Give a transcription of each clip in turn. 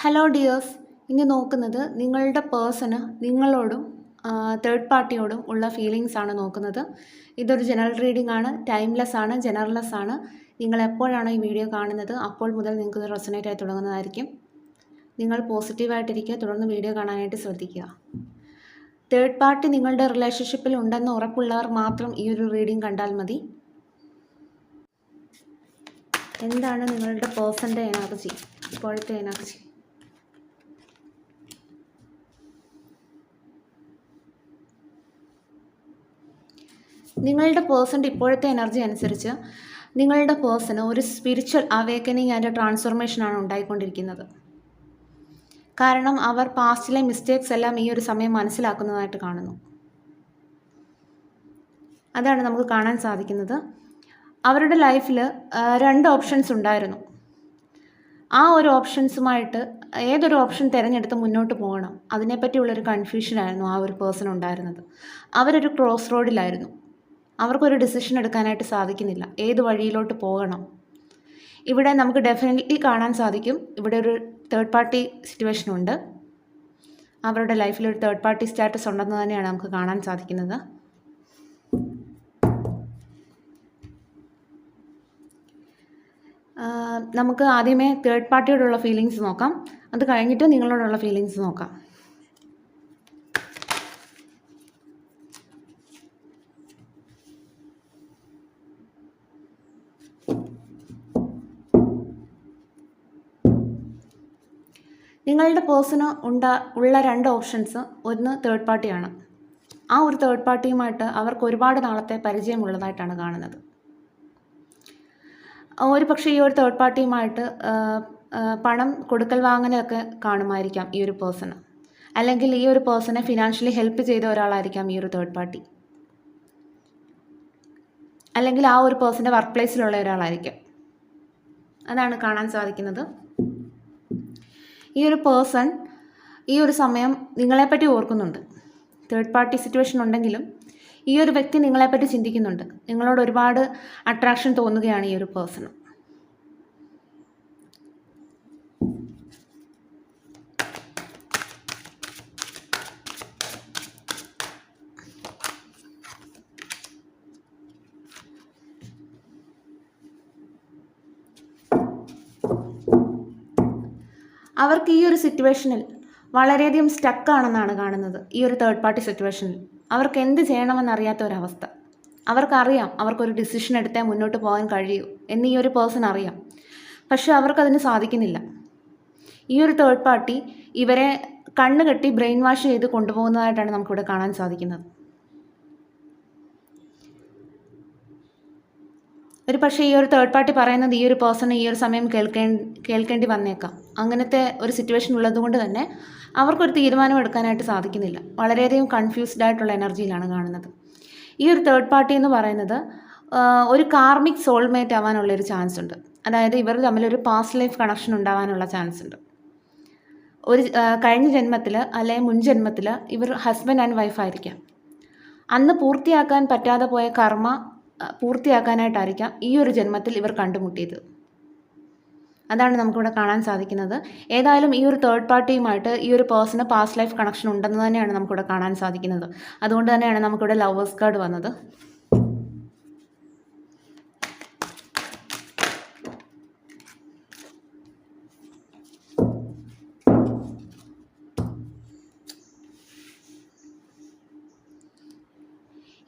Hello dears, ഇനി നോക്കുന്നത് നിങ്ങളുടെ പേഴ്സണ് നിങ്ങളോടും തേർഡ് പാർട്ടിയോടും ഉള്ള ഫീലിങ്സ് ആണ് നോക്കുന്നത്. ഇതൊരു ജനറൽ റീഡിംഗ് ആണ്, ടൈംലെസ് ആണ്, ജനറൽലെസ് ആണ്. നിങ്ങൾ എപ്പോഴാണോ ഈ വീഡിയോ കാണുന്നത് അപ്പോൾ മുതൽ നിങ്ങൾക്ക് റെസൊനേറ്റ് ആയി തുടങ്ങുന്നതായിരിക്കും. നിങ്ങൾ പോസിറ്റീവായിട്ടിരിക്കുക, തുടർന്ന് വീഡിയോ കാണാനായിട്ട് ശ്രദ്ധിക്കുക. തേർഡ് പാർട്ടി നിങ്ങളുടെ റിലേഷൻഷിപ്പിൽ ഉണ്ടെന്ന് ഉറപ്പുള്ളവർ മാത്രം ഈ ഒരു റീഡിംഗ് കണ്ടാൽ മതി. എന്താണ് നിങ്ങളുടെ പേഴ്സൻ്റെ എനർജി, ഇപ്പോഴത്തെ എനർജി? നിങ്ങളുടെ പേഴ്സൻ്റെ ഇപ്പോഴത്തെ എനർജി അനുസരിച്ച് നിങ്ങളുടെ പേഴ്സണ് ഒരു സ്പിരിച്വൽ അവേക്കനിങ് ആൻഡ് ട്രാൻസ്ഫോർമേഷനാണ് ഉണ്ടായിക്കൊണ്ടിരിക്കുന്നത്. കാരണം അവർ പാസ്റ്റിലെ മിസ്റ്റേക്സ് എല്ലാം ഈ ഒരു സമയം മനസ്സിലാക്കുന്നതായിട്ട് കാണുന്നു. അതാണ് നമുക്ക് കാണാൻ സാധിക്കുന്നത്. അവരുടെ ലൈഫിൽ 2 ഓപ്ഷൻസ് ഉണ്ടായിരുന്നു. ആ ഒരു ഓപ്ഷൻസുമായിട്ട് ഏതൊരു ഓപ്ഷൻ തിരഞ്ഞെടുത്ത് മുന്നോട്ട് പോകണം, അതിനെപ്പറ്റിയുള്ളൊരു കൺഫ്യൂഷനായിരുന്നു ആ ഒരു പേഴ്സൺ ഉണ്ടായിരുന്നത്. അവരൊരു ക്രോസ് റോഡിലായിരുന്നു. അവർക്കൊരു ഡിസിഷൻ എടുക്കാനായിട്ട് സാധിക്കുന്നില്ല, ഏത് വഴിയിലോട്ട് പോകണം. ഇവിടെ നമുക്ക് ഡെഫിനറ്റ്ലി കാണാൻ സാധിക്കും, ഇവിടെ ഒരു തേർഡ് പാർട്ടി സിറ്റുവേഷൻ ഉണ്ട്. അവരുടെ ലൈഫിൽ ഒരു തേർഡ് പാർട്ടി സ്റ്റാറ്റസ് ഉണ്ടെന്ന് തന്നെയാണ് നമുക്ക് കാണാൻ സാധിക്കുന്നത്. നമുക്ക് ആദ്യമേ തേർഡ് പാർട്ടിയോടുള്ള ഫീലിങ്സ് നോക്കാം, അത് കഴിഞ്ഞിട്ട് നിങ്ങളോടുള്ള ഫീലിങ്സ് നോക്കാം. നിങ്ങളുടെ പേഴ്സണ് ഉള്ള 2 ഓപ്ഷൻസ്, ഒന്ന് തേർഡ് പാർട്ടിയാണ്. ആ ഒരു തേർഡ് പാർട്ടിയുമായിട്ട് അവർക്ക് ഒരുപാട് നാളത്തെ പരിചയമുള്ളതായിട്ടാണ് കാണുന്നത്. ഒരു പക്ഷേ ഈ ഒരു തേർഡ് പാർട്ടിയുമായിട്ട് പണം കൊടുക്കൽ വാങ്ങലൊക്കെ കാണുമായിരിക്കാം ഈ ഒരു പേഴ്സണ്. അല്ലെങ്കിൽ ഈ ഒരു പേഴ്സണെ ഫിനാൻഷ്യലി ഹെൽപ്പ് ചെയ്ത ഒരാളായിരിക്കാം ഈ ഒരു തേർഡ് പാർട്ടി. അല്ലെങ്കിൽ ആ ഒരു പേഴ്സൻ്റെ വർക്ക് പ്ലേസിലുള്ള ഒരാളായിരിക്കും. അതാണ് കാണാൻ സാധിക്കുന്നത്. ഈ ഒരു പേഴ്സൺ ഈ ഒരു സമയം നിങ്ങളെപ്പറ്റി ഓർക്കുന്നുണ്ട്. തേർഡ് പാർട്ടി സിറ്റുവേഷൻ ഉണ്ടെങ്കിലും ഈ ഒരു വ്യക്തി നിങ്ങളെപ്പറ്റി ചിന്തിക്കുന്നുണ്ട്. നിങ്ങളോട് ഒരുപാട് അട്രാക്ഷൻ തോന്നുകയാണ് ഈ ഒരു പേഴ്സൺ. അവർക്ക് ഈ ഒരു സിറ്റുവേഷനിൽ വളരെയധികം സ്റ്റക്കാണെന്നാണ് കാണുന്നത്. ഈ ഒരു തേർഡ് പാർട്ടി സിറ്റുവേഷനിൽ അവർക്ക് എന്ത് ചെയ്യണമെന്നറിയാത്ത ഒരവസ്ഥ. അവർക്കറിയാം അവർക്കൊരു ഡിസിഷൻ എടുത്തേ മുന്നോട്ട് പോകാൻ കഴിയൂ എന്ന് ഈ ഒരു പേഴ്സൺ അറിയാം. പക്ഷെ അവർക്കതിന് സാധിക്കുന്നില്ല. ഈ ഒരു തേർഡ് പാർട്ടി ഇവരെ കണ്ണുകെട്ടി ബ്രെയിൻ വാഷ് ചെയ്ത് കൊണ്ടുപോകുന്നതായിട്ടാണ് നമുക്കിവിടെ കാണാൻ സാധിക്കുന്നത്. ഒരു പക്ഷേ ഈ ഒരു തേർഡ് പാർട്ടി പറയുന്നത് ഈ ഒരു പേഴ്സണ് ഈ ഒരു സമയം കേൾക്കേണ്ടി വന്നേക്കാം. അങ്ങനത്തെ ഒരു സിറ്റുവേഷൻ ഉള്ളതുകൊണ്ട് തന്നെ അവർക്കൊരു തീരുമാനം എടുക്കാനായിട്ട് സാധിക്കുന്നില്ല. വളരെയധികം കൺഫ്യൂസ്ഡ് ആയിട്ടുള്ള എനർജിയിലാണ് കാണുന്നത്. ഈ ഒരു തേർഡ് പാർട്ടി എന്ന് പറയുന്നത് ഒരു കാർമിക് സോൾമേറ്റ് ആവാനുള്ളൊരു ചാൻസ് ഉണ്ട്. അതായത് ഇവർ തമ്മിലൊരു പാസ്റ്റ് ലൈഫ് കണക്ഷൻ ഉണ്ടാവാനുള്ള ചാൻസ് ഉണ്ട്. ഒരു കഴിഞ്ഞ ജന്മത്തിൽ അല്ലെങ്കിൽ മുൻ ജന്മത്തിൽ ഇവർ ഹസ്ബൻഡ് ആൻഡ് വൈഫ് ആയിരിക്കാം. അന്ന് പൂർത്തിയാക്കാൻ പറ്റാതെ പോയ കർമ്മ പൂർത്തിയാക്കാനായിട്ടായിരിക്കാം ഈ ഒരു ജന്മത്തിൽ ഇവർ കണ്ടുമുട്ടിയത്. അതാണ് നമുക്കിവിടെ കാണാൻ സാധിക്കുന്നത്. ഏതായാലും ഈ ഒരു തേർഡ് പാർട്ടിയുമായിട്ട് ഈ ഒരു പേഴ്സണ് പാസ്റ്റ് ലൈഫ് കണക്ഷൻ ഉണ്ടെന്ന് തന്നെയാണ് നമുക്കിവിടെ കാണാൻ സാധിക്കുന്നത്. അതുകൊണ്ട് തന്നെയാണ് നമുക്കിവിടെ ലവേഴ്സ് കാർഡ് വന്നത്.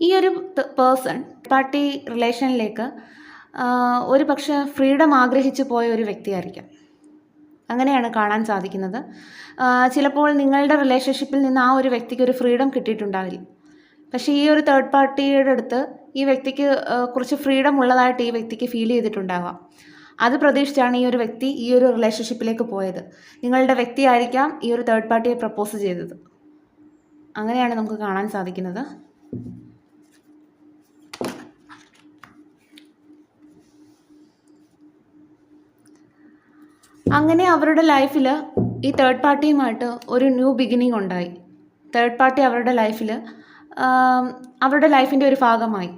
ഈ ഒരു പേഴ്സൺ പാർട്ടി റിലേഷനിലേക്ക് ഒരു പക്ഷേ ഫ്രീഡം ആഗ്രഹിച്ചു പോയ ഒരു വ്യക്തിയായിരിക്കാം. അങ്ങനെയാണ് കാണാൻ സാധിക്കുന്നത്. ചിലപ്പോൾ നിങ്ങളുടെ റിലേഷൻഷിപ്പിൽ നിന്ന് ആ ഒരു വ്യക്തിക്ക് ഒരു ഫ്രീഡം കിട്ടിയിട്ടുണ്ടാവില്ല. പക്ഷേ ഈ ഒരു തേർഡ് പാർട്ടിയുടെ അടുത്ത് ഈ വ്യക്തിക്ക് കുറച്ച് ഫ്രീഡം ഉള്ളതായിട്ട് ഈ വ്യക്തിക്ക് ഫീൽ ചെയ്തിട്ടുണ്ടാവാം. അത് പ്രതീക്ഷിച്ചാണ് ഈ ഒരു വ്യക്തി ഈ ഒരു റിലേഷൻഷിപ്പിലേക്ക് പോയത്. നിങ്ങളുടെ വ്യക്തിയായിരിക്കാം ഈ ഒരു തേർഡ് പാർട്ടിയെ പ്രപ്പോസ് ചെയ്തത്. അങ്ങനെയാണ് നമുക്ക് കാണാൻ സാധിക്കുന്നത്. അങ്ങനെ അവരുടെ ലൈഫിൽ ഈ തേർഡ് പാർട്ടിയുമായിട്ട് ഒരു ന്യൂ ബിഗിനിങ് ഉണ്ടായി. തേർഡ് പാർട്ടി അവരുടെ ലൈഫിൻ്റെ ഒരു ഭാഗമായി.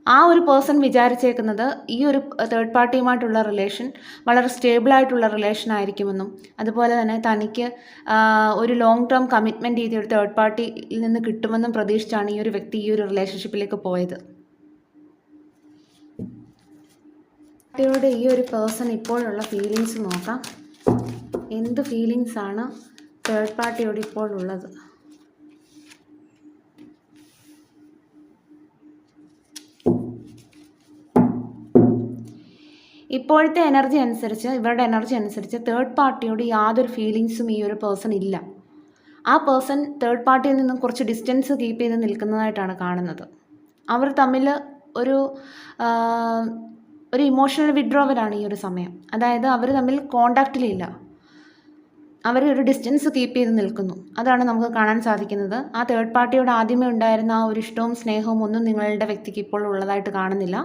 ആ ഒരു പേഴ്സൺ വിചാരിച്ചേക്കുന്നത് ഈ ഒരു തേർഡ് പാർട്ടിയുമായിട്ടുള്ള റിലേഷൻ വളരെ സ്റ്റേബിളായിട്ടുള്ള റിലേഷൻ ആയിരിക്കുമെന്നും അതുപോലെ തന്നെ തനിക്ക് ഒരു ലോങ് ടേം കമ്മിറ്റ്മെൻറ്റ് ചെയ്ത് ഒരു തേർഡ് പാർട്ടിയിൽ നിന്ന് കിട്ടുമെന്നും പ്രതീക്ഷിച്ചാണ് ഈ ഒരു വ്യക്തി ഈ ഒരു റിലേഷൻഷിപ്പിലേക്ക് പോയത്. പാർട്ടിയോട് ഈ ഒരു പേഴ്സൺ ഇപ്പോഴുള്ള ഫീലിങ്സ് നോക്കാം. എന്ത് ഫീലിങ്സാണ് തേർഡ് പാർട്ടിയോട് ഇപ്പോൾ ഉള്ളത്? ഇപ്പോഴത്തെ എനർജി അനുസരിച്ച്, ഇവരുടെ എനർജി അനുസരിച്ച് തേർഡ് പാർട്ടിയോട് യാതൊരു ഫീലിങ്സും ഈ ഒരു പേഴ്സൺ ഇല്ല. ആ പേഴ്സൺ തേർഡ് പാർട്ടിയിൽ നിന്നും കുറച്ച് ഡിസ്റ്റൻസ് കീപ്പ് ചെയ്ത് നിൽക്കുന്നതായിട്ടാണ് കാണുന്നത്. അവർ തമ്മിൽ ഒരു ഇമോഷണൽ വിഡ്രോവലാണ് ഈ ഒരു സമയം. അതായത് അവർ തമ്മിൽ കോണ്ടാക്റ്റിലില്ല, അവർ ഒരു ഡിസ്റ്റൻസ് കീപ്പ് ചെയ്ത് നിൽക്കുന്നു. അതാണ് നമുക്ക് കാണാൻ സാധിക്കുന്നത്. ആ തേർഡ് പാർട്ടിയോട് ആദ്യമേ ഉണ്ടായിരുന്ന ആ ഒരു ഇഷ്ടവും സ്നേഹവും ഒന്നും നിങ്ങളുടെ വ്യക്തിക്ക് ഇപ്പോൾ ഉള്ളതായിട്ട് കാണുന്നില്ല.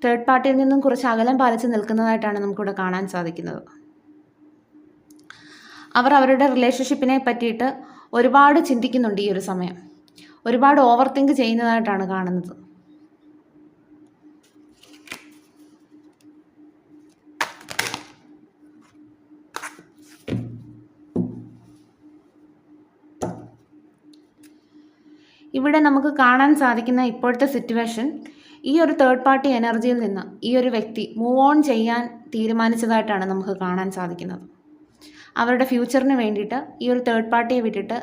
തേർഡ് പാർട്ടിയിൽ നിന്നും കുറച്ച് അകലം പാലിച്ച് നിൽക്കുന്നതായിട്ടാണ് നമുക്കിവിടെ കാണാൻ സാധിക്കുന്നത്. അവർ അവരുടെ റിലേഷൻഷിപ്പിനെ പറ്റിയിട്ട് ഒരുപാട് ചിന്തിക്കുന്നുണ്ട് ഈ ഒരു സമയം. ഒരുപാട് ഓവർ തിങ്ക് ചെയ്യുന്നതായിട്ടാണ് കാണുന്നത്. ഇവിടെ നമുക്ക് കാണാൻ സാധിക്കുന്ന ഇപ്പോഴത്തെ സിറ്റുവേഷൻ, ഈ ഒരു തേർഡ് പാർട്ടി എനർജിയിൽ നിന്ന് ഈ ഒരു വ്യക്തി മൂവ് ഓൺ ചെയ്യാൻ തീരുമാനിച്ചതായിട്ടാണ് നമുക്ക് കാണാൻ സാധിക്കുന്നത്. അവരുടെ ഫ്യൂച്ചറിന് വേണ്ടിയിട്ട് ഈ ഒരു തേർഡ് പാർട്ടിയെ വിട്ടിട്ട്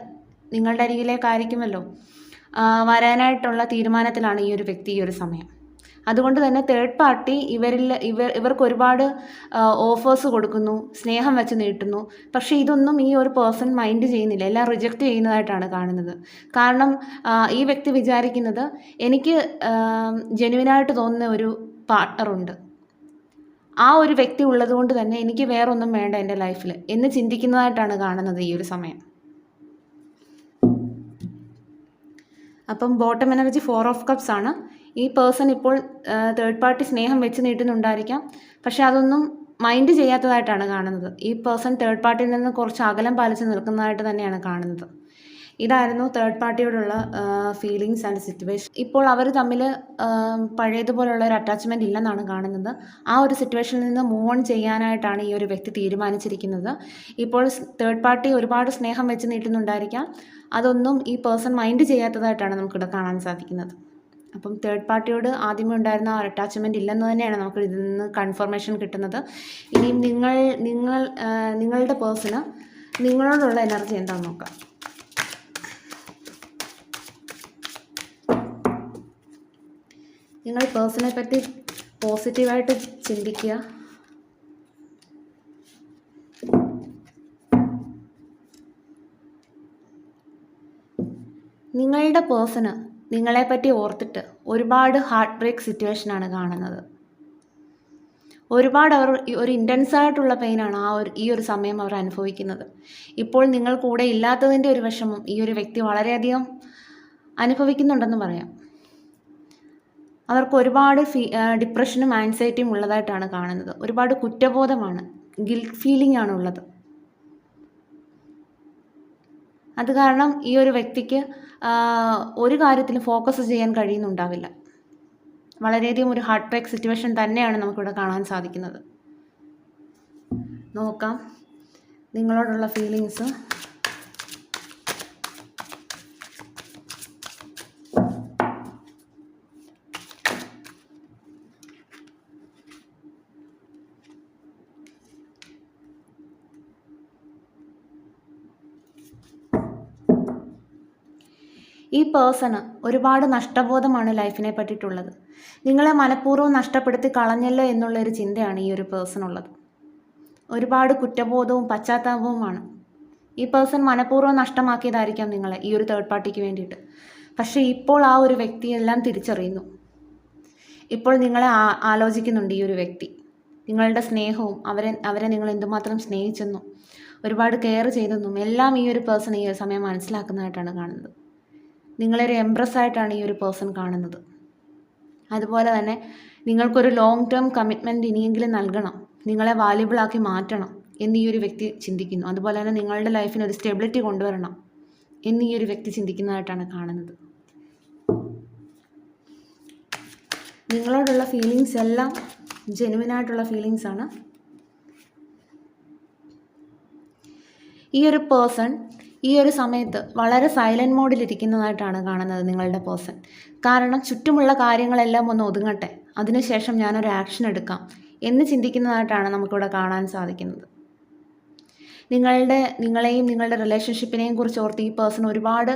നിങ്ങളുടെ അരികിലേക്കായിരിക്കുമല്ലോ വരാനായിട്ടുള്ള തീരുമാനത്തിലാണ് ഈ ഒരു വ്യക്തി ഈ ഒരു സമയം. അതുകൊണ്ട് തന്നെ തേർഡ് പാർട്ടി ഇവർക്ക് ഒരുപാട് ഓഫേഴ്സ് കൊടുക്കുന്നു, സ്നേഹം വെച്ച് നീട്ടുന്നു. പക്ഷേ ഇതൊന്നും ഈ ഒരു പേഴ്സൺ മൈൻഡ് ചെയ്യുന്നില്ല, എല്ലാം റിജക്റ്റ് ചെയ്യുന്നതായിട്ടാണ് കാണുന്നത്. കാരണം ഈ വ്യക്തി വിചാരിക്കുന്നത് എനിക്ക് ജെന്യുവിനായിട്ട് തോന്നുന്ന ഒരു പാർട്ട്ണറുണ്ട്, ആ ഒരു വ്യക്തി ഉള്ളത് കൊണ്ട് തന്നെ എനിക്ക് വേറൊന്നും വേണ്ട എൻ്റെ ലൈഫിൽ എന്ന് ചിന്തിക്കുന്നതായിട്ടാണ് കാണുന്നത് ഈ ഒരു സമയം. അപ്പം ബോട്ടം എനർജി 4 ഓഫ് കപ്സ് ആണ്. ഈ പേഴ്സൺ ഇപ്പോൾ തേർഡ് പാർട്ടി സ്നേഹം വെച്ച് നീട്ടുന്നുണ്ടായിരിക്കാം, പക്ഷെ അതൊന്നും മൈൻഡ് ചെയ്യാത്തതായിട്ടാണ് കാണുന്നത്. ഈ പേഴ്സൺ തേർഡ് പാർട്ടിയിൽ നിന്ന് കുറച്ച് അകലം പാലിച്ച് നിൽക്കുന്നതായിട്ട് തന്നെയാണ് കാണുന്നത്. ഇതായിരുന്നു തേർഡ് പാർട്ടിയോടുള്ള ഫീലിങ്സ് ആൻഡ് സിറ്റുവേഷൻ. ഇപ്പോൾ അവർ തമ്മിൽ പഴയതുപോലുള്ള ഒരു അറ്റാച്ച്മെൻറ്റ് ഇല്ലെന്നാണ് കാണുന്നത്. ആ ഒരു സിറ്റുവേഷനിൽ നിന്ന് മൂവ് ഓൺ ചെയ്യാനായിട്ടാണ് ഈ ഒരു വ്യക്തി തീരുമാനിച്ചിരിക്കുന്നത്. ഇപ്പോൾ തേർഡ് പാർട്ടി ഒരുപാട് സ്നേഹം വെച്ച് നീട്ടുന്നുണ്ടായിരിക്കാം, അതൊന്നും ഈ പേഴ്സൺ മൈൻഡ് ചെയ്യാത്തതായിട്ടാണ് നമുക്കിവിടെ കാണാൻ സാധിക്കുന്നത്. അപ്പം തേർഡ് പാർട്ടിയോട് ആദ്യമേ ഉണ്ടായിരുന്ന ആ അറ്റാച്ച്മെൻറ്റ് ഇല്ലെന്ന് തന്നെയാണ് നമുക്ക് ഇതിൽ നിന്ന് കൺഫർമേഷൻ കിട്ടുന്നത്. ഇനിയും നിങ്ങളുടെ പേഴ്സണ് നിങ്ങളോടുള്ള എനർജി എന്താണെന്ന് നോക്കാം. നിങ്ങൾ പേഴ്സണെ പറ്റി പോസിറ്റീവായിട്ട് ചിന്തിക്കുക. നിങ്ങളുടെ പേഴ്സണ് നിങ്ങളെപ്പറ്റി ഓർത്തിട്ട് ഒരുപാട് ഹാർട്ട് ബ്രേക്ക് സിറ്റുവേഷനാണ് കാണുന്നത്. ഒരുപാട് അവർ ഒരു ഇൻറ്റൻസായിട്ടുള്ള പെയിനാണ് ഈ ഒരു സമയം അവർ അനുഭവിക്കുന്നത്. ഇപ്പോൾ നിങ്ങൾ കൂടെ ഇല്ലാത്തതിൻ്റെ ഒരു വിഷമം ഈ ഒരു വ്യക്തി വളരെയധികം അനുഭവിക്കുന്നുണ്ടെന്ന് പറയാം. അവർക്ക് ഒരുപാട് ഡിപ്രഷനും ആൻസൈറ്റിയും ഉള്ളതായിട്ടാണ് കാണുന്നത്. ഒരുപാട് കുറ്റബോധമാണ്, ഗിൽറ്റ് ഫീലിംഗ് ആണ് ഉള്ളത്. അത് കാരണം ഈ ഒരു വ്യക്തിക്ക് ഒരു കാര്യത്തിലും ഫോക്കസ് ചെയ്യാൻ കഴിയുന്നുണ്ടാവില്ല. വളരെയധികം ഒരു ഹാർട്ട് ബ്രേക്ക് സിറ്റുവേഷൻ തന്നെയാണ് നമുക്കിവിടെ കാണാൻ സാധിക്കുന്നത്. നോക്കാം നിങ്ങളോടുള്ള ഫീലിങ്സ്. ഈ പേഴ്സണ് ഒരുപാട് നഷ്ടബോധമാണ് ലൈഫിനെ പറ്റിയിട്ടുള്ളത്. നിങ്ങളെ മനഃപൂർവ്വം നഷ്ടപ്പെടുത്തി കളഞ്ഞല്ലോ എന്നുള്ളൊരു ചിന്തയാണ് ഈ ഒരു പേഴ്സണുള്ളത്. ഒരുപാട് കുറ്റബോധവും പശ്ചാത്താപവുമാണ്. ഈ പേഴ്സൺ മനഃപൂർവ്വം നഷ്ടമാക്കിയതായിരിക്കാം നിങ്ങളെ ഈ ഒരു തേർഡ് പാർട്ടിക്ക് വേണ്ടിയിട്ട്. പക്ഷേ ഇപ്പോൾ ആ ഒരു വ്യക്തി എല്ലാം തിരിച്ചറിയുന്നു. ഇപ്പോൾ നിങ്ങളെ ആലോചിക്കുന്നുണ്ട് ഈ ഒരു വ്യക്തി. നിങ്ങളുടെ സ്നേഹവും അവരെ നിങ്ങൾ എന്തുമാത്രം സ്നേഹിച്ചെന്നും ഒരുപാട് കെയർ ചെയ്തെന്നും എല്ലാം ഈ ഒരു പേഴ്സൺ ഈ ഒരു സമയം മനസ്സിലാക്കുന്നതായിട്ടാണ് കാണുന്നത്. നിങ്ങളൊരു എംപ്രസ്സായിട്ടാണ് ഈ ഒരു പേഴ്സൺ കാണുന്നത്. അതുപോലെ തന്നെ നിങ്ങൾക്കൊരു ലോങ് ടേം കമ്മിറ്റ്മെൻറ്റ് ഇനിയെങ്കിലും നൽകണം, നിങ്ങളെ വാല്യുബിളാക്കി മാറ്റണം എന്ന് ഈ ഒരു വ്യക്തി ചിന്തിക്കുന്നു. അതുപോലെ തന്നെ നിങ്ങളുടെ ലൈഫിന് ഒരു സ്റ്റെബിലിറ്റി കൊണ്ടുവരണം എന്ന് ഈ ഒരു വ്യക്തി ചിന്തിക്കുന്നതായിട്ടാണ് കാണുന്നത്. നിങ്ങളോടുള്ള ഫീലിങ്സ് എല്ലാം ജെനുവിനായിട്ടുള്ള ഫീലിങ്സാണ്. ഈ ഒരു പേഴ്സൺ ഈ ഒരു സമയത്ത് വളരെ സൈലൻറ്റ് മോഡിലിരിക്കുന്നതായിട്ടാണ് കാണുന്നത് നിങ്ങളുടെ പേഴ്സൺ. കാരണം ചുറ്റുമുള്ള കാര്യങ്ങളെല്ലാം ഒന്ന് ഒതുങ്ങട്ടെ, അതിനുശേഷം ഞാനൊരു ആക്ഷൻ എടുക്കാം എന്ന് ചിന്തിക്കുന്നതായിട്ടാണ് നമുക്കിവിടെ കാണാൻ സാധിക്കുന്നത്. നിങ്ങളെയും നിങ്ങളുടെ റിലേഷൻഷിപ്പിനെയും കുറിച്ച് ഓർത്ത് ഈ പേഴ്സൺ ഒരുപാട്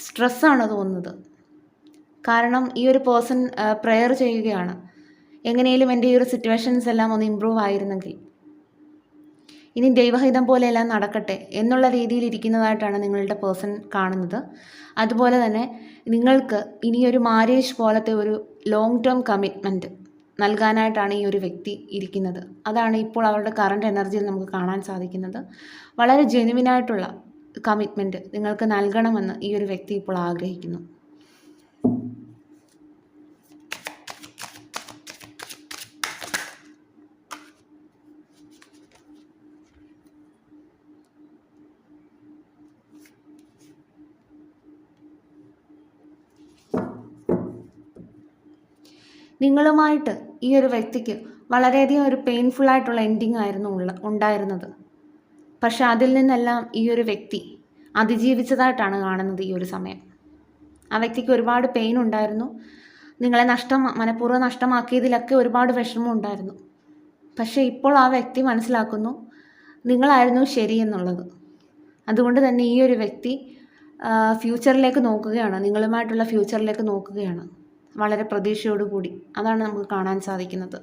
സ്ട്രെസ്സാണ് തോന്നുന്നത്. കാരണം ഈ ഒരു പേഴ്സൺ പ്രെയർ ചെയ്യുകയാണ്, എങ്ങനെയും എൻ്റെ ഈ ഒരു സിറ്റുവേഷൻസ് എല്ലാം ഒന്ന് ഇമ്പ്രൂവ് ആയിരുന്നെങ്കിൽ, ഇനി ദൈവഹിതം പോലെയെല്ലാം നടക്കട്ടെ എന്നുള്ള രീതിയിൽ ഇരിക്കുന്നതായിട്ടാണ് നിങ്ങളുടെ പേഴ്സൺ കാണുന്നത്. അതുപോലെ തന്നെ നിങ്ങൾക്ക് ഇനിയൊരു മാരേജ് പോലത്തെ ഒരു ലോങ് ടേം കമ്മിറ്റ്മെൻറ്റ് നൽകാനായിട്ടാണ് ഈ ഒരു വ്യക്തി ഇരിക്കുന്നത്. അതാണ് ഇപ്പോൾ അവരുടെ കറണ്ട് എനർജിയിൽ നമുക്ക് കാണാൻ സാധിക്കുന്നത്. വളരെ ജെനുവിനായിട്ടുള്ള കമ്മിറ്റ്മെൻറ്റ് നിങ്ങൾക്ക് നൽകണമെന്ന് ഈ ഒരു വ്യക്തി ഇപ്പോൾ ആഗ്രഹിക്കുന്നു. നിങ്ങളുമായിട്ട് ഈ ഒരു വ്യക്തിക്ക് വളരെയധികം ഒരു പെയിൻഫുള്ളായിട്ടുള്ള എൻഡിങ് ആയിരുന്നു ഉണ്ടായിരുന്നത്. പക്ഷെ അതിൽ നിന്നെല്ലാം ഈ ഒരു വ്യക്തി അതിജീവിച്ചതായിട്ടാണ് കാണുന്നത് ഈ ഒരു സമയം. ആ വ്യക്തിക്ക് ഒരുപാട് പെയിൻ ഉണ്ടായിരുന്നു. നിങ്ങളെ മനഃപൂർവ്വം നഷ്ടമാക്കിയതിലൊക്കെ ഒരുപാട് വിഷമം ഉണ്ടായിരുന്നു. പക്ഷേ ഇപ്പോൾ ആ വ്യക്തി മനസ്സിലാക്കുന്നു നിങ്ങളായിരുന്നു ശരിയെന്നുള്ളത്. അതുകൊണ്ട് തന്നെ ഈ ഒരു വ്യക്തി ഫ്യൂച്ചറിലേക്ക് നോക്കുകയാണ്, നിങ്ങളുമായിട്ടുള്ള ഫ്യൂച്ചറിലേക്ക് നോക്കുകയാണ് വളരെ പ്രതീക്ഷയോടുകൂടി. അതാണ് നമുക്ക് കാണാൻ സാധിക്കുന്നത്.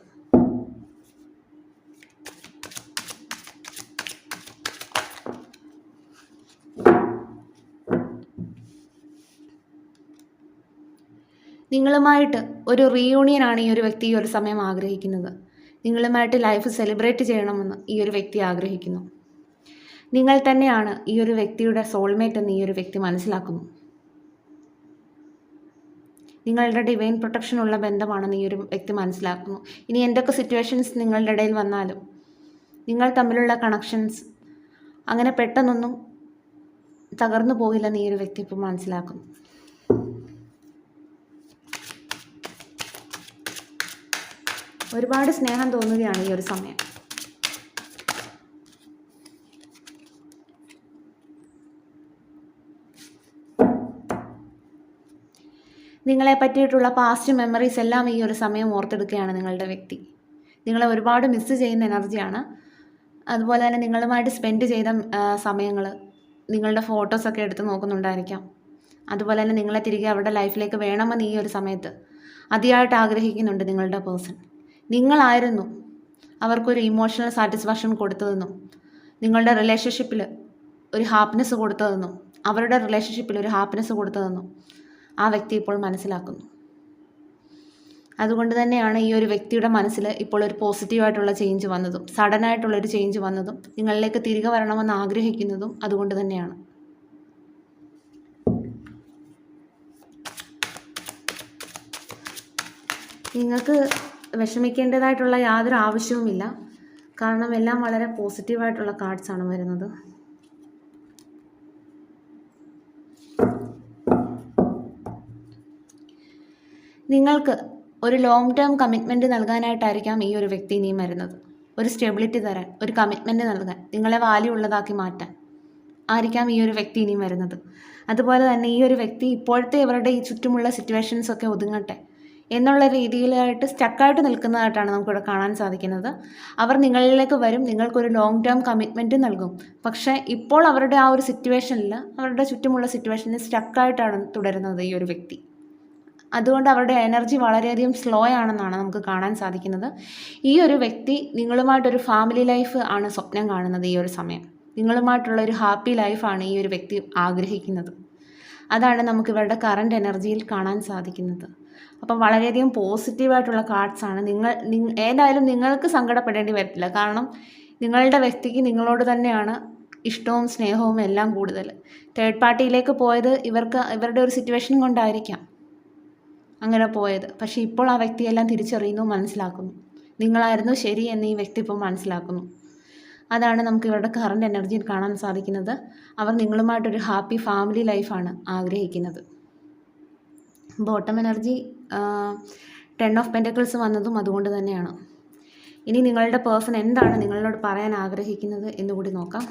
നിങ്ങളുമായിട്ട് ഒരു റീയൂണിയനാണ് ഈ ഒരു വ്യക്തി ഈ ഒരു സമയം ആഗ്രഹിക്കുന്നത്. നിങ്ങളുമായിട്ട് ലൈഫ് സെലിബ്രേറ്റ് ചെയ്യണമെന്ന് ഈ ഒരു വ്യക്തി ആഗ്രഹിക്കുന്നു. നിങ്ങൾ തന്നെയാണ് ഈ ഒരു വ്യക്തിയുടെ സോൾമേറ്റ് എന്ന് ഈ ഒരു വ്യക്തി മനസ്സിലാക്കുന്നു. നിങ്ങളുടെ ഡിവൈൻ പ്രൊട്ടക്ഷൻ ഉള്ള ബന്ധമാണെന്ന് ഈ ഒരു വ്യക്തി മനസ്സിലാക്കുന്നു. ഇനി എന്തൊക്കെ സിറ്റുവേഷൻസ് നിങ്ങളുടെ ഇടയിൽ വന്നാലും നിങ്ങൾ തമ്മിലുള്ള കണക്ഷൻസ് അങ്ങനെ പെട്ടെന്നൊന്നും തകർന്നു പോകില്ലെന്ന് ഈ ഒരു വ്യക്തി ഇപ്പോൾ മനസ്സിലാക്കുന്നു. ഒരുപാട് സ്നേഹം തോന്നുകയാണ് ഈ ഒരു സമയം. നിങ്ങളെ പറ്റിയിട്ടുള്ള പാസ്റ്റ് മെമ്മറീസ് എല്ലാം ഈ ഒരു സമയം ഓർത്തെടുക്കുകയാണ് നിങ്ങളുടെ വ്യക്തി. നിങ്ങളെ ഒരുപാട് മിസ്സ് ചെയ്യുന്ന എനർജിയാണ്. അതുപോലെ തന്നെ നിങ്ങളുമായിട്ട് സ്പെൻഡ് ചെയ്ത സമയങ്ങൾ, നിങ്ങളുടെ ഫോട്ടോസൊക്കെ എടുത്ത് നോക്കുന്നുണ്ടായിരിക്കാം. അതുപോലെ തന്നെ നിങ്ങളെ തിരികെ അവരുടെ ലൈഫിലേക്ക് വേണമെന്ന് ഈ ഒരു സമയത്ത് അതിയായിട്ട് ആഗ്രഹിക്കുന്നുണ്ട് നിങ്ങളുടെ പേഴ്സൺ. നിങ്ങളായിരുന്നു അവർക്കൊരു ഇമോഷണൽ സാറ്റിസ്ഫാക്ഷൻ കൊടുത്തതെന്നും നിങ്ങളുടെ റിലേഷൻഷിപ്പിൽ ഒരു ഹാപ്പിനെസ് കൊടുത്തതെന്നും അവരുടെ റിലേഷൻഷിപ്പിൽ ഒരു ഹാപ്പിനെസ് കൊടുത്തതെന്നും ആ വ്യക്തി ഇപ്പോൾ മനസ്സിലാക്കുന്നു. അതുകൊണ്ട് തന്നെയാണ് ഈ ഒരു വ്യക്തിയുടെ മനസ്സിൽ ഇപ്പോൾ ഒരു പോസിറ്റീവായിട്ടുള്ള ചേഞ്ച് വന്നതും സഡനായിട്ടുള്ളൊരു ചേഞ്ച് വന്നതും നിങ്ങളിലേക്ക് തിരികെ വരണമെന്ന് ആഗ്രഹിക്കുന്നതും അതുകൊണ്ട് തന്നെയാണ്. നിങ്ങൾക്ക് വിഷമിക്കേണ്ടതായിട്ടുള്ള യാതൊരു ആവശ്യവുമില്ല. കാരണം എല്ലാം വളരെ പോസിറ്റീവായിട്ടുള്ള കാർഡ്സാണ് വരുന്നത്. നിങ്ങൾക്ക് ഒരു ലോങ് ടേം കമ്മിറ്റ്മെൻറ്റ് നൽകാനായിട്ടായിരിക്കാം ഈ ഒരു വ്യക്തി ഇനിയും വരുന്നത്. ഒരു സ്റ്റെബിലിറ്റി തരാൻ, ഒരു കമ്മിറ്റ്മെൻറ്റ് നൽകാൻ, നിങ്ങളെ വാല്യൂ ഉള്ളതാക്കി മാറ്റാൻ ആയിരിക്കാം ഈ ഒരു വ്യക്തി ഇനിയും വരുന്നത്. അതുപോലെ തന്നെ ഈ ഒരു വ്യക്തി ഇപ്പോഴത്തെ ഇവരുടെ ഈ ചുറ്റുമുള്ള സിറ്റുവേഷൻസൊക്കെ ഒതുങ്ങട്ടെ എന്നുള്ള രീതിയിലായിട്ട് സ്റ്റക്കായിട്ട് നിൽക്കുന്നതായിട്ടാണ് നമുക്കിവിടെ കാണാൻ സാധിക്കുന്നത്. അവർ നിങ്ങളിലേക്ക് വരും, നിങ്ങൾക്കൊരു ലോങ് ടേം കമ്മിറ്റ്മെൻറ്റ് നൽകും. പക്ഷേ ഇപ്പോൾ അവരുടെ ആ ഒരു സിറ്റുവേഷനിൽ, അവരുടെ ചുറ്റുമുള്ള സിറ്റുവേഷനിൽ സ്റ്റക്കായിട്ടാണ് തുടരുന്നത് ഈ ഒരു വ്യക്തി. അതുകൊണ്ട് അവരുടെ എനർജി വളരെയധികം സ്ലോ ആണെന്നാണ് നമുക്ക് കാണാൻ സാധിക്കുന്നത്. ഈ ഒരു വ്യക്തി നിങ്ങളുമായിട്ടൊരു ഫാമിലി ലൈഫ് ആണ് സ്വപ്നം കാണുന്നത്. ഈ ഒരു സമയം നിങ്ങളുമായിട്ടുള്ളൊരു ഹാപ്പി ലൈഫാണ് ഈ ഒരു വ്യക്തി ആഗ്രഹിക്കുന്നത്. അതാണ് നമുക്ക് ഇവരുടെ കറണ്ട് എനർജിയിൽ കാണാൻ സാധിക്കുന്നത്. അപ്പം വളരെയധികം പോസിറ്റീവായിട്ടുള്ള കാർഡ്സാണ്. ഏതായാലും നിങ്ങൾക്ക് സങ്കടപ്പെടേണ്ടി വരത്തില്ല. കാരണം നിങ്ങളുടെ വ്യക്തിക്ക് നിങ്ങളോട് തന്നെയാണ് ഇഷ്ടവും സ്നേഹവും എല്ലാം കൂടുതൽ. തേർഡ് പാർട്ടിയിലേക്ക് പോയത് ഇവരുടെ ഒരു സിറ്റുവേഷൻ കൊണ്ടായിരിക്കാം അങ്ങനെ പോയത്. പക്ഷേ ഇപ്പോൾ ആ വ്യക്തിയെല്ലാം തിരിച്ചറിയുന്നു, മനസ്സിലാക്കുന്നു. നിങ്ങളായിരുന്നു ശരി എന്ന് ഈ വ്യക്തി ഇപ്പോൾ മനസ്സിലാക്കുന്നു. അതാണ് നമുക്ക് ഇവരുടെ കറണ്ട് എനർജിയിൽ കാണാൻ സാധിക്കുന്നത്. അവർ നിങ്ങളുമായിട്ടൊരു ഹാപ്പി ഫാമിലി ലൈഫാണ് ആഗ്രഹിക്കുന്നത്. ബോട്ടം എനർജി 10 ഓഫ് പെൻറ്റക്കിൾസ് വന്നതും അതുകൊണ്ട് തന്നെയാണ്. ഇനി നിങ്ങളുടെ പേഴ്സൺ എന്താണ് നിങ്ങളോട് പറയാൻ ആഗ്രഹിക്കുന്നത് എന്നുകൂടി നോക്കാം.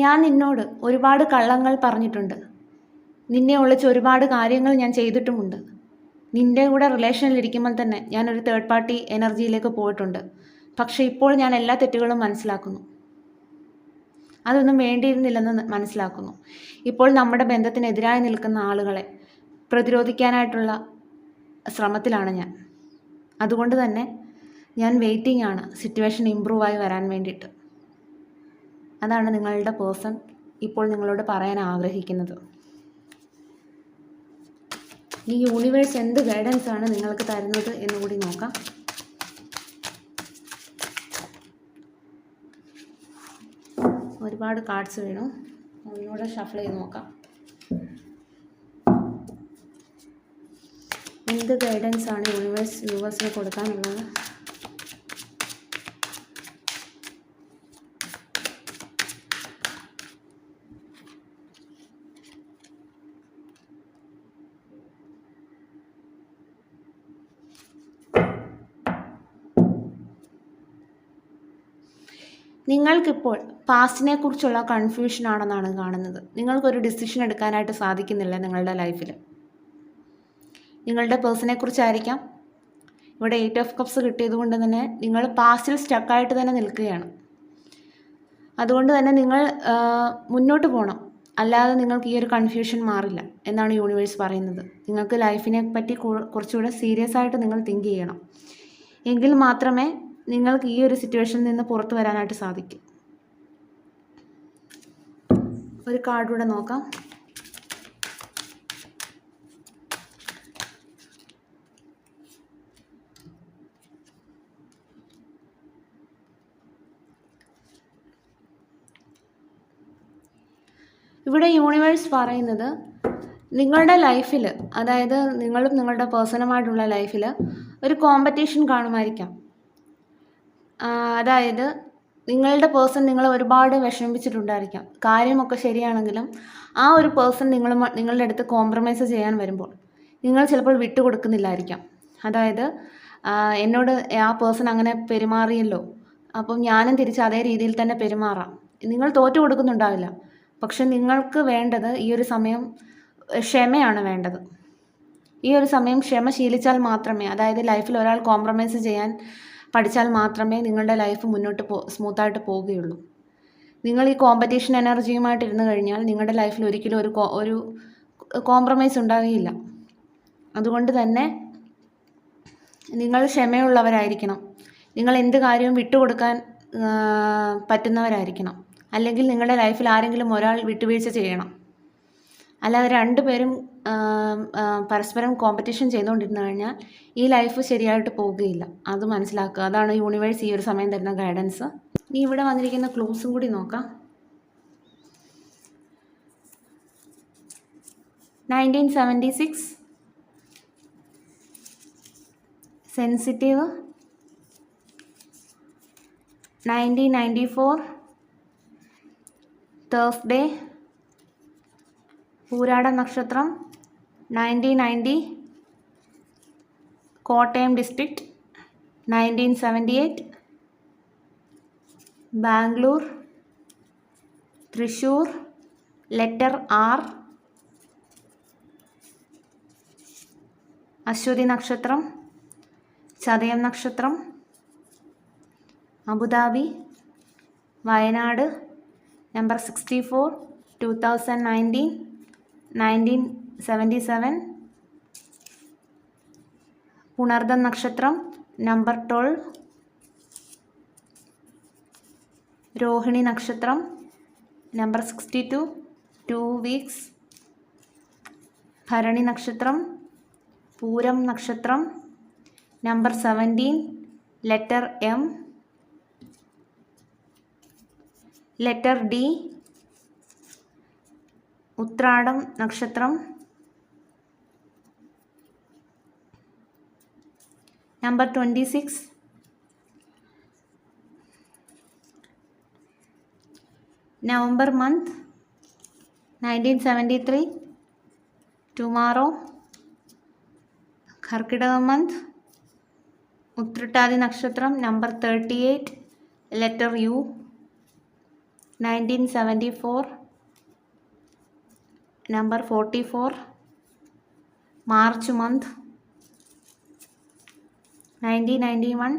ഞാൻ നിന്നോട് ഒരുപാട് കള്ളങ്ങൾ പറഞ്ഞിട്ടുണ്ട്. നിന്നെ ഒളിച്ച് ഒരുപാട് കാര്യങ്ങൾ ഞാൻ ചെയ്തിട്ടുമുണ്ട്. നിൻ്റെ കൂടെ റിലേഷനിലിരിക്കുമ്പോൾ തന്നെ ഞാനൊരു തേർഡ് പാർട്ടി എനർജിയിലേക്ക് പോയിട്ടുണ്ട്. പക്ഷേ ഇപ്പോൾ ഞാൻ എല്ലാ തെറ്റുകളും മനസ്സിലാക്കുന്നു. അതൊന്നും വേണ്ടിയിരുന്നില്ലെന്ന് മനസ്സിലാക്കുന്നു. ഇപ്പോൾ നമ്മുടെ ബന്ധത്തിനെതിരായി നിൽക്കുന്ന ആളുകളെ പ്രതിരോധിക്കാനായിട്ടുള്ള ശ്രമത്തിലാണ് ഞാൻ. അതുകൊണ്ട് തന്നെ ഞാൻ വെയിറ്റിംഗ് ആണ് സിറ്റുവേഷൻ ഇമ്പ്രൂവായി വരാൻ വേണ്ടിയിട്ട്. അതാണ് നിങ്ങളുടെ പേഴ്സൺ ഇപ്പോൾ നിങ്ങളോട് പറയാൻ ആഗ്രഹിക്കുന്നത്. ഈ യൂണിവേഴ്സ് എന്ത് ഗൈഡൻസ് ആണ് നിങ്ങൾക്ക് തരുന്നത് എന്നുകൂടി നോക്കാം. ഒരുപാട് കാർഡ്സ് വേണം, ഒന്നുകൂടെ ഷഫിൾ ചെയ്ത് നോക്കാം. എന്ത് ഗൈഡൻസ് ആണ് യൂണിവേഴ്സ് വ്യൂവേഴ്സിന് കൊടുക്കാനുള്ളത്? നിങ്ങൾക്കിപ്പോൾ പാസ്റ്റിനെ കുറിച്ചുള്ള കൺഫ്യൂഷനാണെന്നാണ് കാണുന്നത്. നിങ്ങൾക്കൊരു ഡിസിഷൻ എടുക്കാനായിട്ട് സാധിക്കുന്നില്ല നിങ്ങളുടെ ലൈഫിൽ. നിങ്ങളുടെ പേഴ്സണെ കുറിച്ചായിരിക്കാം. ഇവിടെ 8 ഓഫ് കപ്സ് കിട്ടിയത് കൊണ്ട് തന്നെ നിങ്ങൾ പാസ്റ്റിൽ സ്റ്റക്കായിട്ട് തന്നെ നിൽക്കുകയാണ്. അതുകൊണ്ട് തന്നെ നിങ്ങൾ മുന്നോട്ട് പോകണം, അല്ലാതെ നിങ്ങൾക്ക് ഈ ഒരു കൺഫ്യൂഷൻ മാറില്ല എന്നാണ് യൂണിവേഴ്സ് പറയുന്നത്. നിങ്ങൾക്ക് ലൈഫിനെ പറ്റി കുറച്ചുകൂടെ സീരിയസ് ആയിട്ട് നിങ്ങൾ തിങ്ക് ചെയ്യണം. എങ്കിൽ മാത്രമേ നിങ്ങൾക്ക് ഈ ഒരു സിറ്റുവേഷനിൽ നിന്ന് പുറത്തു വരാനായിട്ട് സാധിക്കും. ഒരു കാർഡ് കൂടെ നോക്കാം. ഇവിടെ യൂണിവേഴ്സ് പറയുന്നത് നിങ്ങളുടെ ലൈഫിൽ, അതായത് നിങ്ങളും നിങ്ങളുടെ പേഴ്സണുമായിട്ടുള്ള ലൈഫിൽ ഒരു കോമ്പറ്റീഷൻ കാണുമായിരിക്കാം. അതായത് നിങ്ങളുടെ പേഴ്സൺ നിങ്ങളെ ഒരുപാട് വിഷമിപ്പിച്ചിട്ടുണ്ടായിരിക്കാം. കാര്യമൊക്കെ ശരിയാണെങ്കിലും ആ ഒരു പേഴ്സൺ നിങ്ങളുടെ അടുത്ത് കോംപ്രമൈസ് ചെയ്യാൻ വരുമ്പോൾ നിങ്ങൾ ചിലപ്പോൾ വിട്ടുകൊടുക്കുന്നില്ലായിരിക്കാം. അതായത് എന്നോട് ആ പേഴ്സൺ അങ്ങനെ പെരുമാറിയല്ലോ, അപ്പം ഞാനും തിരിച്ച് അതേ രീതിയിൽ തന്നെ പെരുമാറാം. നിങ്ങൾ തോറ്റു കൊടുക്കുന്നുണ്ടാവില്ല. പക്ഷെ നിങ്ങൾക്ക് വേണ്ടത് ഈ ഒരു സമയം ക്ഷമയാണ് വേണ്ടത്. ഈ ഒരു സമയം ക്ഷമ ശീലിച്ചാൽ മാത്രമേ, അതായത് ലൈഫിൽ ഒരാൾ കോംപ്രമൈസ് ചെയ്യാൻ പഠിച്ചാൽ മാത്രമേ നിങ്ങളുടെ ലൈഫ് മുന്നോട്ട് സ്മൂത്തായിട്ട് പോവുകയുള്ളൂ. നിങ്ങൾ ഈ കോമ്പറ്റീഷൻ എനർജിയുമായിട്ട് ഇരുന്ന് കഴിഞ്ഞാൽ നിങ്ങളുടെ ലൈഫിൽ ഒരിക്കലും ഒരു കോംപ്രമൈസ് ഉണ്ടാവുകയില്ല. അതുകൊണ്ട് തന്നെ നിങ്ങൾ ക്ഷമയുള്ളവരായിരിക്കണം. നിങ്ങൾ എന്ത് കാര്യവും വിട്ടുകൊടുക്കാൻ പറ്റുന്നവരായിരിക്കണം. അല്ലെങ്കിൽ നിങ്ങളുടെ ലൈഫിൽ ആരെങ്കിലും ഒരാൾ വിട്ടുവീഴ്ച ചെയ്യണം. അല്ലാതെ രണ്ടുപേരും പരസ്പരം കോമ്പറ്റീഷൻ ചെയ്തുകൊണ്ടിരുന്നു കഴിഞ്ഞാൽ ഈ ലൈഫ് ശരിയായിട്ട് പോവുകയില്ല. അത് മനസ്സിലാക്കുക. അതാണ് യൂണിവേഴ്സ് ഈ ഒരു സമയം തരുന്ന ഗൈഡൻസ്. ഇനി ഇവിടെ വന്നിരിക്കുന്ന ക്ലൂസും കൂടി നോക്കാം. 1976 സെൻസിറ്റീവ്, 1994 തേഴ്സ്ഡേ, പൂരാടം നക്ഷത്രം, 1990 Kottayam district, 1978 Bangalore, Thrissur, letter R, Aswathi നക്ഷത്രം, ചതയം നക്ഷത്രം, അബുദാബി, വയനാട്, നമ്പർ 64, 2019, 1977 പുണർദം നക്ഷത്രം, നമ്പർ 12, രോഹിണി നക്ഷത്രം, നമ്പർ 62, 2 weeks, ഭരണി നക്ഷത്രം, പൂരം നക്ഷത്രം, number 17, letter M, letter D, Uthradam നക്ഷത്രം, number 26, November month 1973, tomorrow. Karkidaka month, Uttratadi Nakshatram, number 38, letter U, 1974, number 44, March month 1991.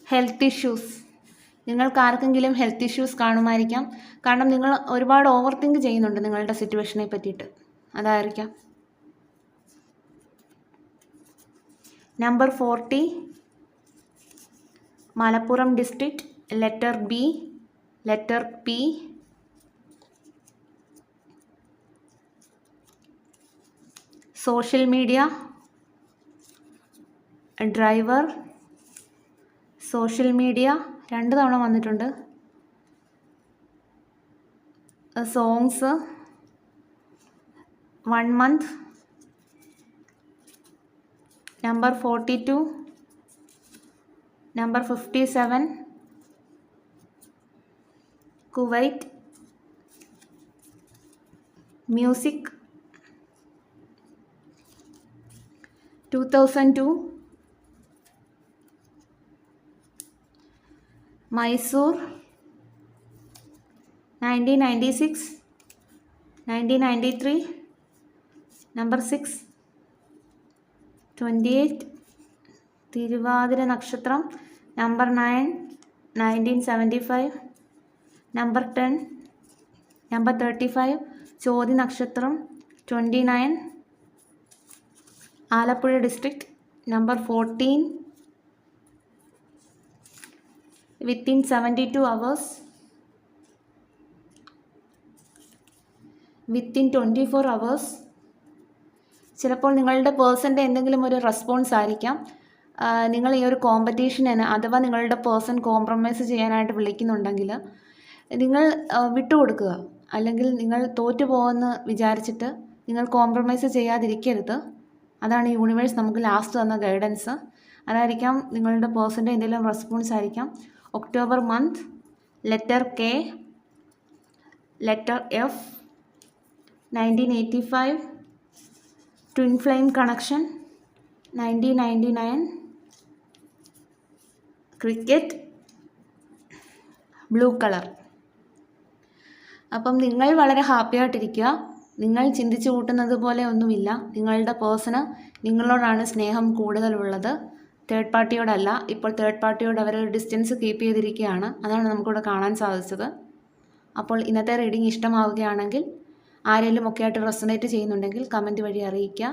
Health issues. നിങ്ങൾക്ക് ആർക്കെങ്കിലും ഹെൽത്ത് ഇഷ്യൂസ് കാണുമായിരിക്കാം. കാരണം നിങ്ങൾ ഒരുപാട് ഓവർ തിങ്ക് ചെയ്യുന്നുണ്ട് നിങ്ങളുടെ സിറ്റുവേഷനെ പറ്റിയിട്ട്. അതായിരിക്കാം. Number 40, Malappuram district, letter B, letter P. Social media, driver, social media 2 തവണ വന്നിട്ടുണ്ട്. Songs, 1 month. Number 42, number 57, Kuwait. Music, 2002, Mysore, 1996, 1993, number 6, 28, Thiruvathira നക്ഷത്രം, നമ്പർ 9, 1975, നമ്പർ 10, നമ്പർ 35, ചോതി നക്ഷത്രം, 29, Alappuzha district, number 14, within 72 hours, within 24 hours. ചിലപ്പോൾ നിങ്ങളുടെ പേഴ്സൻ്റെ എന്തെങ്കിലും ഒരു റെസ്പോൺസ് ആയിരിക്കാം. നിങ്ങൾ ഈ ഒരു കോമ്പറ്റീഷന് അഥവാ നിങ്ങളുടെ പേഴ്സൺ കോംപ്രമൈസ് ചെയ്യാനായിട്ട് വിളിക്കുന്നുണ്ടെങ്കിൽ നിങ്ങൾ വിട്ടുകൊടുക്കുക. അല്ലെങ്കിൽ നിങ്ങൾ തോറ്റു പോകുമെന്ന് വിചാരിച്ചിട്ട് നിങ്ങൾ കോംപ്രമൈസ് ചെയ്യാതിരിക്കരുത്. അതാണ് യൂണിവേഴ്സ് നമുക്ക് ലാസ്റ്റ് തന്ന ഗൈഡൻസ്. അതായിരിക്കാം നിങ്ങളുടെ പേഴ്സൻ്റെ എന്തെങ്കിലും റെസ്പോൺസ് ആയിരിക്കാം. October month, letter K, letter F, 1985, twin flame connection, 1999, cricket, blue colour. അപ്പം നിങ്ങൾ വളരെ ഹാപ്പി ആയിട്ടിരിക്കുക. നിങ്ങൾ ചിന്തിച്ചു കൂട്ടുന്നത് പോലെ ഒന്നുമില്ല. നിങ്ങളുടെ പേഴ്സണ് നിങ്ങളോടാണ് സ്നേഹം കൂടുതലുള്ളത്, തേർഡ് പാർട്ടിയോടല്ല. ഇപ്പോൾ തേർഡ് പാർട്ടിയോട് അവർ ഡിസ്റ്റൻസ് കീപ്പ് ചെയ്തിരിക്കുകയാണ്. അതാണ് നമുക്കിവിടെ കാണാൻ സാധിച്ചത്. അപ്പോൾ ഇന്നത്തെ റീഡിംഗ് ഇഷ്ടമാവുകയാണെങ്കിൽ, ആരെങ്കിലും ഒക്കെ ആയിട്ട് റെസൊനേറ്റ് ചെയ്യുന്നുണ്ടെങ്കിൽ കമൻറ്റ് വഴി അറിയിക്കുക.